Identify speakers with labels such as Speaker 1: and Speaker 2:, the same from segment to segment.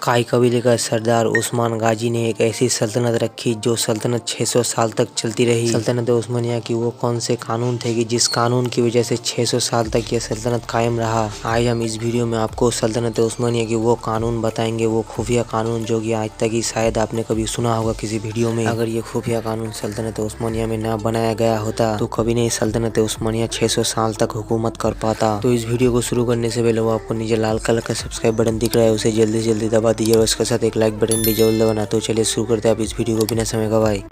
Speaker 1: काई कबीले का सरदार उस्मान गाजी ने एक ऐसी सल्तनत रखी जो सल्तनत 600 साल तक चलती रही। सल्तनत उस्मानिया की वो कौन से कानून थे कि जिस कानून की वजह से 600 साल तक ये सल्तनत कायम रहा। आज हम इस वीडियो में आपको सल्तनत उस्मानिया के वो कानून बताएंगे, वो खुफिया कानून जो कि आज तक ही शायद आपने कभी सुना होगा किसी वीडियो में। अगर ये खुफिया कानून सल्तनत उस्मानिया में न बनाया गया होता तो कभी नहीं सल्तनत उस्मानिया 600 साल तक हुकूमत कर पाता। तो इस वीडियो को शुरू करने से पहले वो आपको नीचे लाल कलर का सब्सक्राइब बटन दिख रहा है, उसे जल्दी से जल्दी दबा दीजिए और उसके साथ एक लाइक बटन भी जरूर दबाना। तो चलिए शुरू करते हैं आप इस वीडियो को बिना समय गवाए।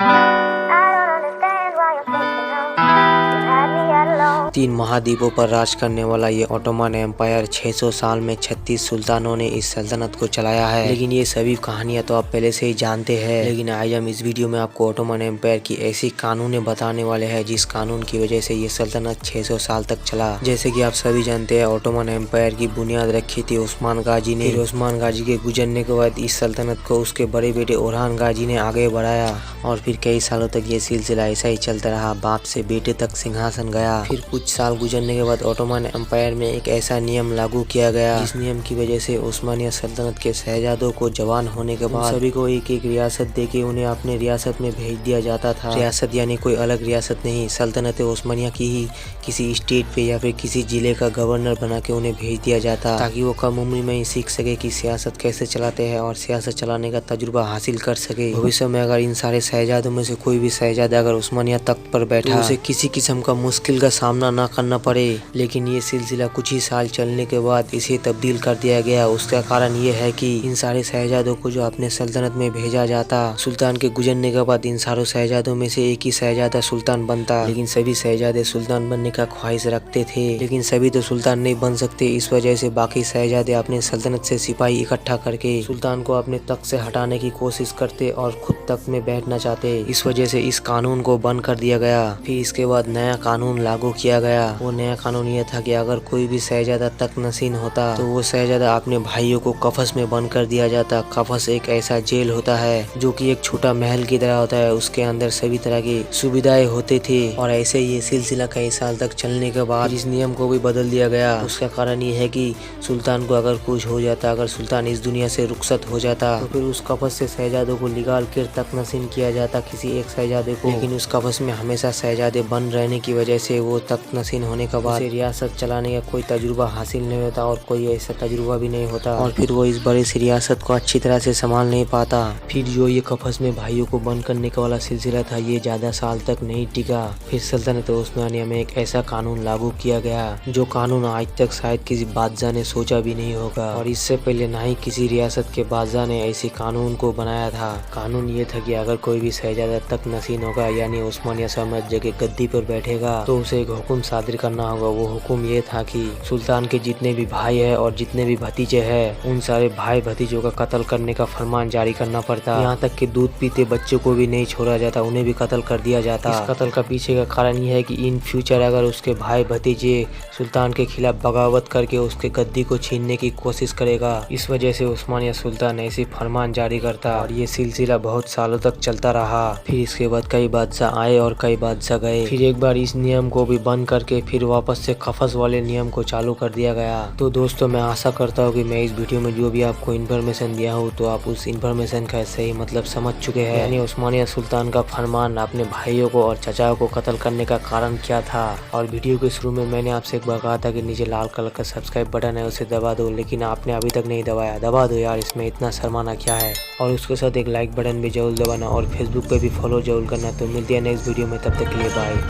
Speaker 1: 3 महाद्वीपों पर राज करने वाला ये ऑटोमन एम्पायर 600 साल में 36 सुल्तानों ने इस सल्तनत को चलाया है। लेकिन ये सभी कहानियां तो आप पहले से ही जानते हैं। लेकिन आज हम इस वीडियो में आपको ऑटोमन एम्पायर की ऐसी कानूनें बताने वाले हैं जिस कानून की वजह से ये सल्तनत 600 साल तक चला। जैसे कि आप सभी जानते हैं, ऑटोमन एम्पायर की बुनियाद रखी थी उस्मान गाजी ने। उस्मान गाजी के गुजरने के बाद इस सल्तनत को उसके बड़े बेटे ओरहान गाजी ने आगे बढ़ाया और फिर कई सालों तक ये सिलसिला ऐसा ही चलता रहा। बाप से बेटे तक सिंहासन गया। फिर कुछ साल गुजरने के बाद ऑटोमन एम्पायर में एक ऐसा नियम लागू किया गया जिस नियम की वजह से उस्मानिया सल्तनत के शहजादों को जवान होने के बाद सभी को एक एक रियासत देके उन्हें अपने रियासत में भेज दिया जाता था। रियासत यानी कोई अलग रियासत नहीं, सल्तनत उस्मानिया की ही किसी स्टेट पे या फिर किसी जिले का गवर्नर बना के उन्हें भेज दिया जाता, ताकि वो कम उम्र में ही सीख सके कि सियासत कैसे चलाते हैं और सियासत चलाने का तजुर्बा हासिल कर सके। भविष्य में अगर इन सारे शहजादों में से कोई भी शहजादा अगर उस्मानिया तख्त पर बैठा तो उसे किसी किस्म का मुश्किल का सामना न करना पड़े। लेकिन ये सिलसिला कुछ ही साल चलने के बाद इसे तब्दील कर दिया गया। उसका कारण ये है कि इन सारे शहजादों को जो अपने सल्तनत में भेजा जाता, सुल्तान के गुजरने के बाद इन सारों शहजादों में से एक ही शहजादा सुल्तान बनता। लेकिन सभी शहजादे सुल्तान बनने का ख्वाहिश रखते थे, लेकिन सभी तो सुल्तान नहीं बन सकते। इस वजह से बाकी शहजादे अपने सल्तनत से सिपाही इकट्ठा करके सुल्तान को अपने तख्त से हटाने की कोशिश करते और खुद तख्त में बैठना चाहते। इस वजह से इस कानून को बंद कर दिया गया। फिर इसके बाद नया कानून लागू किया गया। वो नया कानून ये था कि अगर कोई भी शहजादा तख्त नशीन होता तो वो शहजादा अपने भाइयों को कफस में बंद कर दिया जाता। कफस एक ऐसा जेल होता है जो कि एक छोटा महल की तरह होता है, उसके अंदर सभी तरह की सुविधाएं होते थे। और ऐसे ये सिलसिला कई साल तक चलने के बाद इस नियम को भी बदल दिया गया। उसका कारण ये है कि सुल्तान को अगर कुछ हो जाता, अगर सुल्तान इस दुनिया से रुखसत हो जाता तो फिर उस कफस से शहजादों को निकाल कर तख्त नशीन किया जाता किसी एक शहजादे को। लेकिन उस कफस में हमेशा शहजादे बंद रहने की वजह से वो तख्त नशीन होने के बाद रियासत चलाने का कोई तजुर्बा हासिल नहीं होता और कोई ऐसा तजुर्बा भी नहीं होता और फिर वो इस बड़ी सी रियासत को अच्छी तरह से संभाल नहीं पाता। फिर जो ये कफस में भाइयों को बंद करने का वाला सिलसिला था ये ज्यादा साल तक नहीं टिका। फिर सल्तनत उस्मानिया में एक ऐसा कानून लागू किया गया जो कानून आज तक शायद किसी बादशाह ने सोचा भी नहीं होगा और इससे पहले ना ही किसी रियासत के बादशाह ने ऐसे कानून को बनाया था। कानून ये था कि अगर कोई भी शहजादा तख्त नशीन होगा यानी उस्मानिया साम्राज्य के गद्दी पर बैठेगा तो उसे एक हुक्म सादिर करना होगा। वो हुक्म ये था कि सुल्तान के जितने भी भाई है और जितने भी भतीजे हैं उन सारे भाई भतीजों का कत्ल करने का फरमान जारी करना पड़ता। यहाँ तक कि दूध पीते बच्चों को भी नहीं छोड़ा जाता, उन्हें भी कत्ल कर दिया जाता। इस कत्ल का पीछे का कारण ये है कि इन फ्यूचर अगर उसके भाई भतीजे सुल्तान के खिलाफ बगावत करके उसके गद्दी को छीनने की कोशिश करेगा, इस वजह से उस्मानिया सुल्तान ऐसी फरमान जारी करता और ये सिलसिला बहुत सालों तक चलता रहा। फिर इसके बाद कई बादशाह आए और कई बादशाह गए। फिर एक बार इस नियम को भी बंद करके फिर वापस से कफस वाले नियम को चालू कर दिया गया। तो दोस्तों, मैं आशा करता हूँ कि मैं इस वीडियो में जो भी आपको इन्फॉर्मेशन दिया हूँ तो आप उस इन्फॉर्मेशन का सही मतलब समझ चुके हैं। यानी उस्मानिया सुल्तान का फरमान अपने भाइयों को और चचाओं को कत्ल करने का कारण क्या था। और वीडियो के शुरू में मैंने आपसे एक बार कहा था कि नीचे लाल कलर का सब्सक्राइब बटन है, उसे दबा दो, लेकिन आपने अभी तक नहीं दबाया। दबा दो यार, इसमें इतना शर्माना क्या है। और उसके साथ एक लाइक बटन भी जरूर दबाना और फेसबुक पे भी फॉलो जरूर करना। तो मिलते हैं नेक्स्ट वीडियो में, तब तक के लिए बाय।